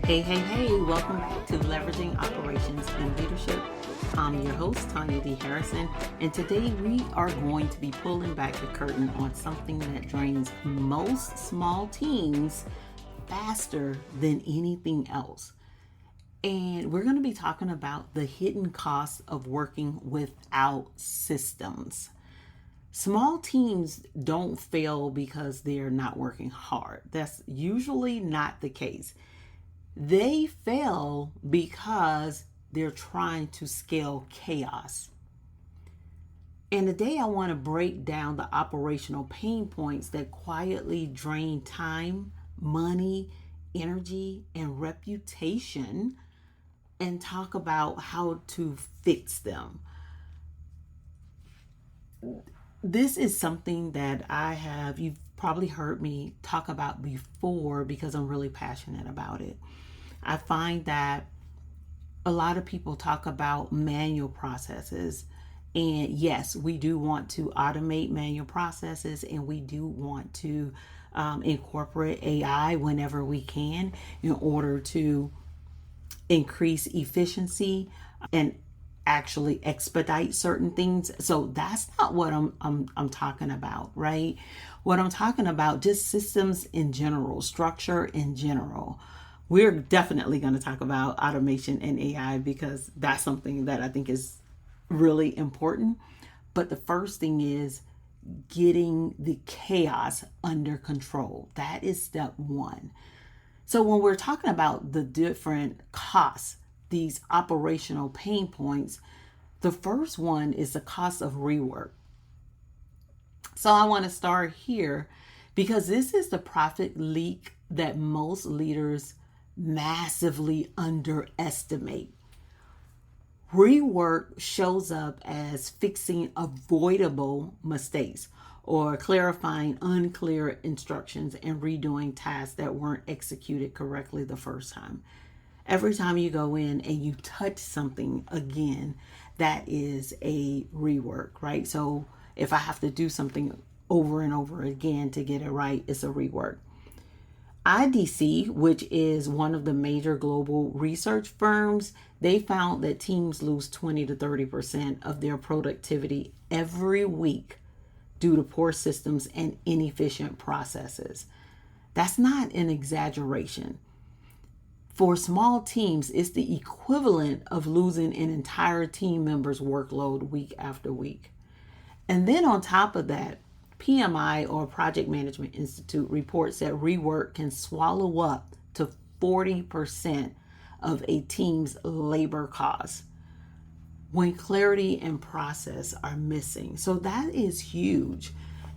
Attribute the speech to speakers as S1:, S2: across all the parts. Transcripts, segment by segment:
S1: Hey, welcome back to Leveraging Operations and Leadership. I'm your host, Tanya D. Harrison, and today we are going to be pulling back the curtain on something that drains most small teams faster than anything else. And we're going to be talking about the hidden costs of working without systems. Small teams don't fail because they're not working hard. That's usually not the case. They fail because they're trying to scale chaos. And today I want to break down the operational pain points that quietly drain time, money, energy, and reputation, and talk about how to fix them. This is something that you've probably heard me talk about before because I'm really passionate about it. I find that a lot of people talk about manual processes. And yes, we do want to automate manual processes, and we do want to incorporate AI whenever we can in order to increase efficiency and actually expedite certain things. So that's not what I'm talking about, right? What I'm talking about, just systems in general, structure in general. We're definitely going to talk about automation and AI because that's something that I think is really important. But the first thing is getting the chaos under control. That is step one. So when we're talking about the different costs, these operational pain points, the first one is the cost of rework. So I want to start here because this is the profit leak that most leaders massively underestimate. Rework shows up as fixing avoidable mistakes or clarifying unclear instructions and redoing tasks that weren't executed correctly the first time. Every time you go in and you touch something again, that is a rework, right? So if I have to do something over and over again to get it right, it's a rework. IDC, which is one of the major global research firms, they found that teams lose 20 to 30% of their productivity every week due to poor systems and inefficient processes. That's not an exaggeration. For small teams, it's the equivalent of losing an entire team member's workload week after week. And then on top of that, PMI, or Project Management Institute, reports that rework can swallow up to 40% of a team's labor costs when clarity and process are missing. So that is huge.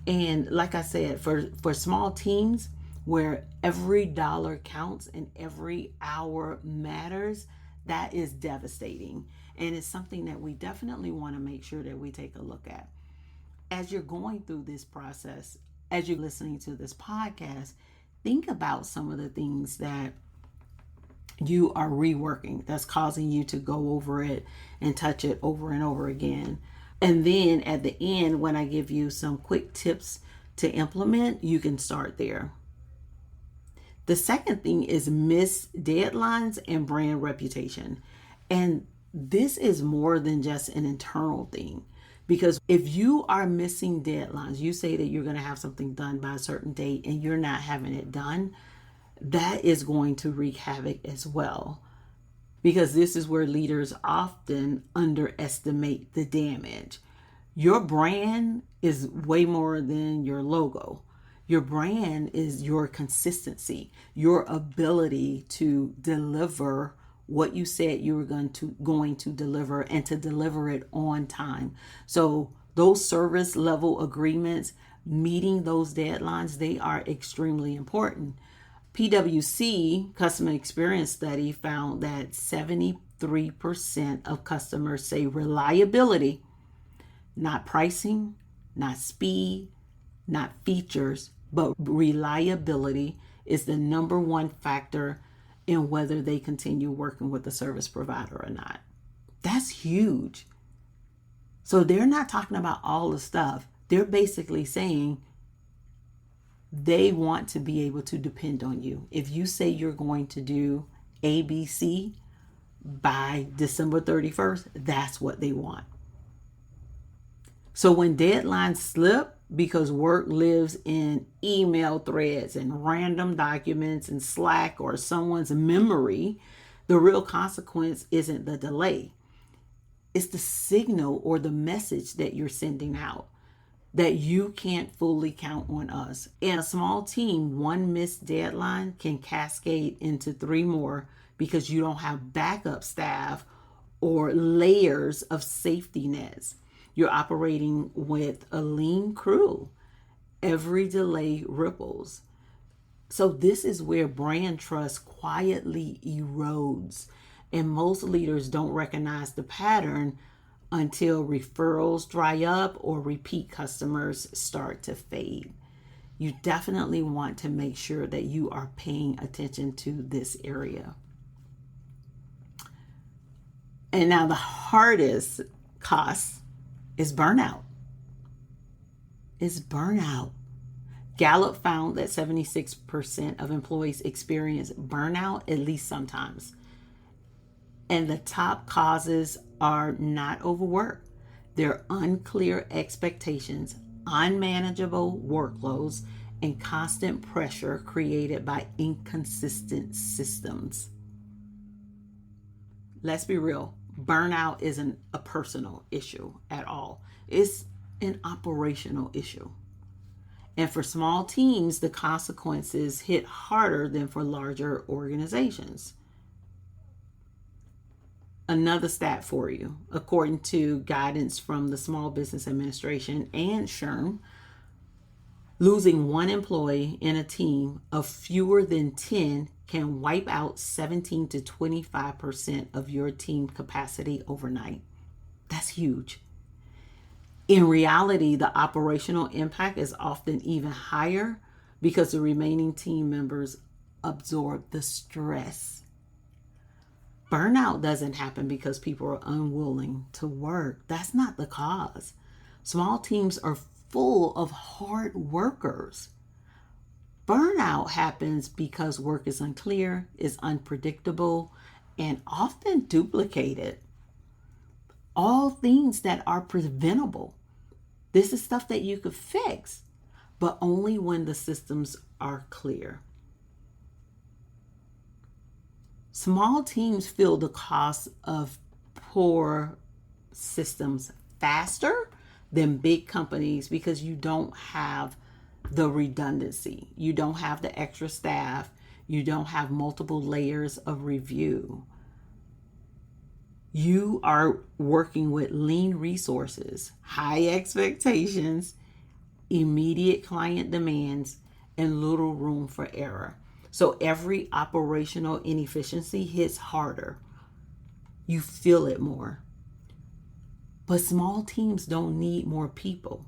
S1: And like I said, for small teams where every dollar counts and every hour matters, that is devastating. And it's something that we definitely want to make sure that we take a look at. As you're going through this process, as you're listening to this podcast, think about some of the things that you are reworking that's causing you to go over it and touch it over and over again. And then at the end, when I give you some quick tips to implement, you can start there. The second thing is missed deadlines and brand reputation. And this is more than just an internal thing. Because if you are missing deadlines, you say that you're going to have something done by a certain date and you're not having it done, that is going to wreak havoc as well. Because this is where leaders often underestimate the damage. Your brand is way more than your logo. Your brand is your consistency, your ability to deliver what you said you were going to deliver and to deliver it on time. So those service level agreements, meeting those deadlines, they are extremely important. PwC Customer Experience Study found that 73% of customers say reliability, not pricing, not speed, not features, but reliability is the number one factor in whether they continue working with the service provider or not. That's huge. So they're not talking about all the stuff. They're basically saying they want to be able to depend on you. If you say you're going to do ABC by December 31st, that's what they want. So when deadlines slip because work lives in email threads and random documents in Slack or someone's memory, the real consequence isn't the delay. It's the signal or the message that you're sending out that you can't fully count on us. In a small team, one missed deadline can cascade into 3 more because you don't have backup staff or layers of safety nets. You're operating with a lean crew. Every delay ripples. So this is where brand trust quietly erodes. And most leaders don't recognize the pattern until referrals dry up or repeat customers start to fade. You definitely want to make sure that you are paying attention to this area. And now the hardest cost is burnout. It's burnout. Gallup found that 76% of employees experience burnout at least sometimes. And the top causes are not overwork. They're unclear expectations, unmanageable workloads, and constant pressure created by inconsistent systems. Let's be real. Burnout isn't a personal issue at all. It's an operational issue. And for small teams, the consequences hit harder than for larger organizations. Another stat for you, according to guidance from the Small Business Administration and SHRM, losing one employee in a team of fewer than 10 can wipe out 17 to 25% of your team capacity overnight. That's huge. In reality, the operational impact is often even higher because the remaining team members absorb the stress. Burnout doesn't happen because people are unwilling to work. That's not the cause. Small teams are full of hard workers. Burnout happens because work is unclear, is unpredictable, and often duplicated. All things that are preventable. This is stuff that you could fix, but only when the systems are clear. Small teams feel the cost of poor systems faster than big companies because you don't have the redundancy. You don't have the extra staff. You don't have multiple layers of review. You are working with lean resources, high expectations, immediate client demands, and little room for error. So every operational inefficiency hits harder. You feel it more. But small teams don't need more people.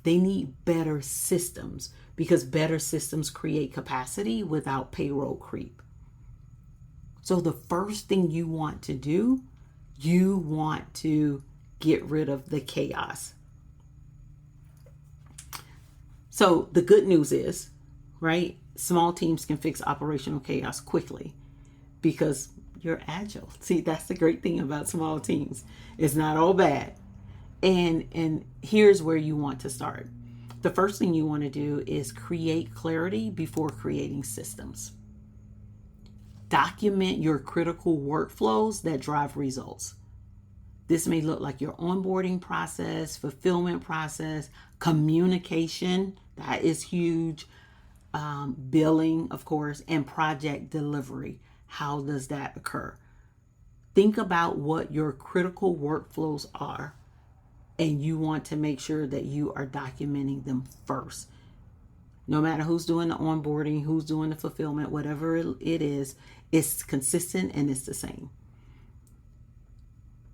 S1: They need better systems because better systems create capacity without payroll creep. So the first thing you want to do, you want to get rid of the chaos. So the good news is, right? Small teams can fix operational chaos quickly because you're agile. See, that's the great thing about small teams. It's not all bad. And here's where you want to start. The first thing you want to do is create clarity before creating systems. Document your critical workflows that drive results. This may look like your onboarding process, fulfillment process, communication, that is huge, billing, of course, and project delivery. How does that occur? Think about what your critical workflows are, and you want to make sure that you are documenting them first. No matter who's doing the onboarding, who's doing the fulfillment, whatever it is, it's consistent and it's the same.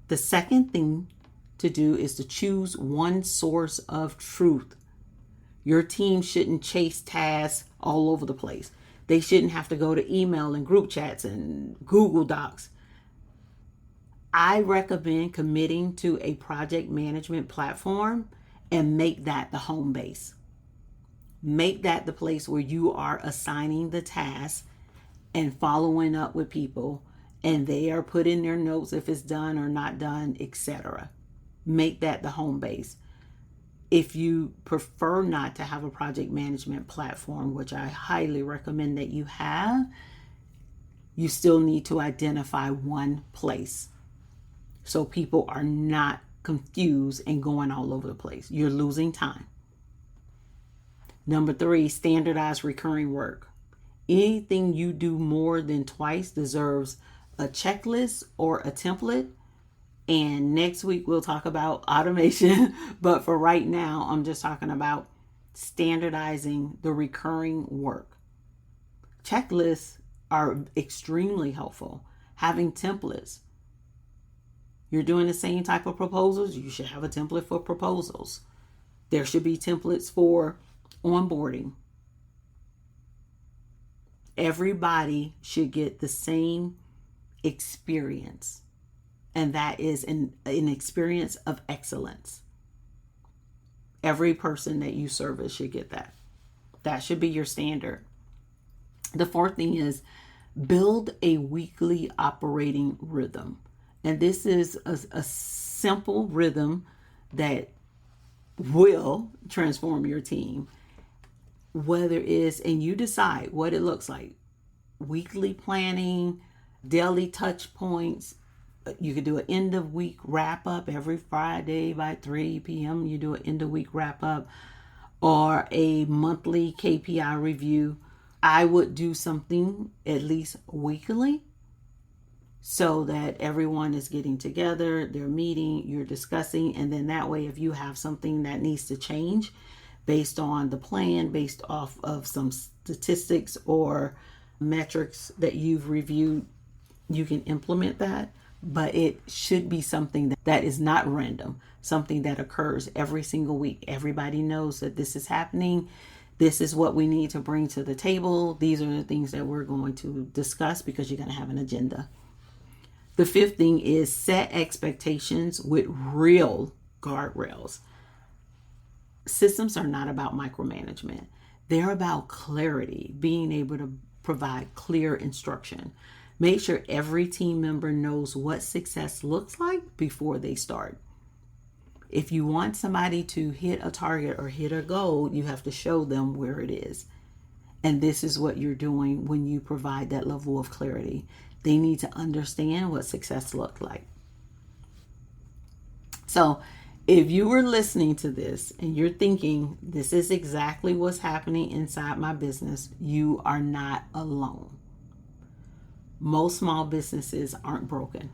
S1: The second thing to do is to choose one source of truth. Your team shouldn't chase tasks all over the place. They shouldn't have to go to email and group chats and Google Docs. I recommend committing to a project management platform and make that the home base. Make that the place where you are assigning the tasks and following up with people, and they are putting their notes if it's done or not done, etc. Make that the home base. If you prefer not to have a project management platform, which I highly recommend that you have, you still need to identify one place so people are not confused and going all over the place. You're losing time. Number 3, standardize recurring work. Anything you do more than twice deserves a checklist or a template. And next week we'll talk about automation. But for right now, I'm just talking about standardizing the recurring work. Checklists are extremely helpful. Having templates. You're doing the same type of proposals, you should have a template for proposals. There should be templates for onboarding. Everybody should get the same experience, and that is an experience of excellence. Every person that you service should get that. That should be your standard. The 4th thing is build a weekly operating rhythm. And this is a simple rhythm that will transform your team. Whether it's, and you decide what it looks like, weekly planning, daily touch points. You could do an end of week wrap up every Friday by 3 p.m. You do an end of week wrap up, or a monthly KPI review. I would do something at least weekly so that everyone is getting together, they're meeting, you're discussing, and then that way if you have something that needs to change based on the plan, based off of some statistics or metrics that you've reviewed, you can implement that. But it should be something that is not random, something that occurs every single week. Everybody knows that this is happening. This is what we need to bring to the table. These are the things that we're going to discuss because you're going to have an agenda. The 5th thing is set expectations with real guardrails. Systems are not about micromanagement. They're about clarity, being able to provide clear instruction. Make sure every team member knows what success looks like before they start. If you want somebody to hit a target or hit a goal, you have to show them where it is. And this is what you're doing when you provide that level of clarity. They need to understand what success looks like. So if you were listening to this and you're thinking, this is exactly what's happening inside my business, you are not alone. Most small businesses aren't broken.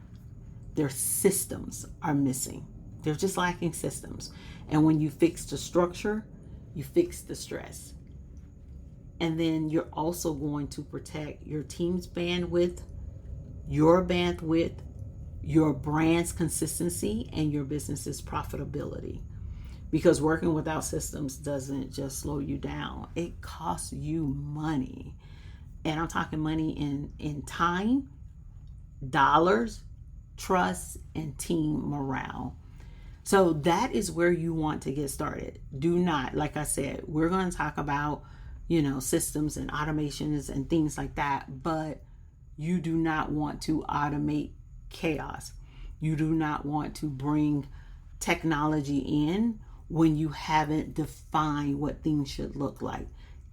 S1: Their systems are missing. They're just lacking systems. And when you fix the structure, you fix the stress. And then you're also going to protect your team's bandwidth, your brand's consistency, and your business's profitability. Because working without systems doesn't just slow you down. It costs you money. And I'm talking money in time, dollars, trust, and team morale. So that is where you want to get started. Do not, like I said, we're going to talk about, systems and automations and things like that, but you do not want to automate chaos. You do not want to bring technology in when you haven't defined what things should look like.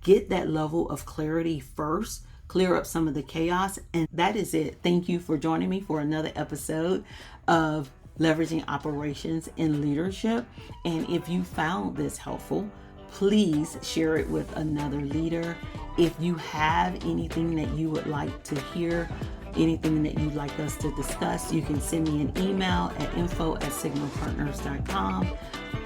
S1: Get that level of clarity first, clear up some of the chaos, and that is it. Thank you for joining me for another episode of Leveraging Operations in Leadership. And if you found this helpful, please share it with another leader. If you have anything that you would like to hear, anything that you'd like us to discuss, you can send me an email at info@signalpartners.com.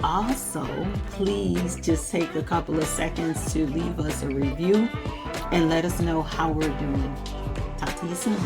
S1: Also, please just take a couple of seconds to leave us a review and let us know how we're doing. Talk to you soon.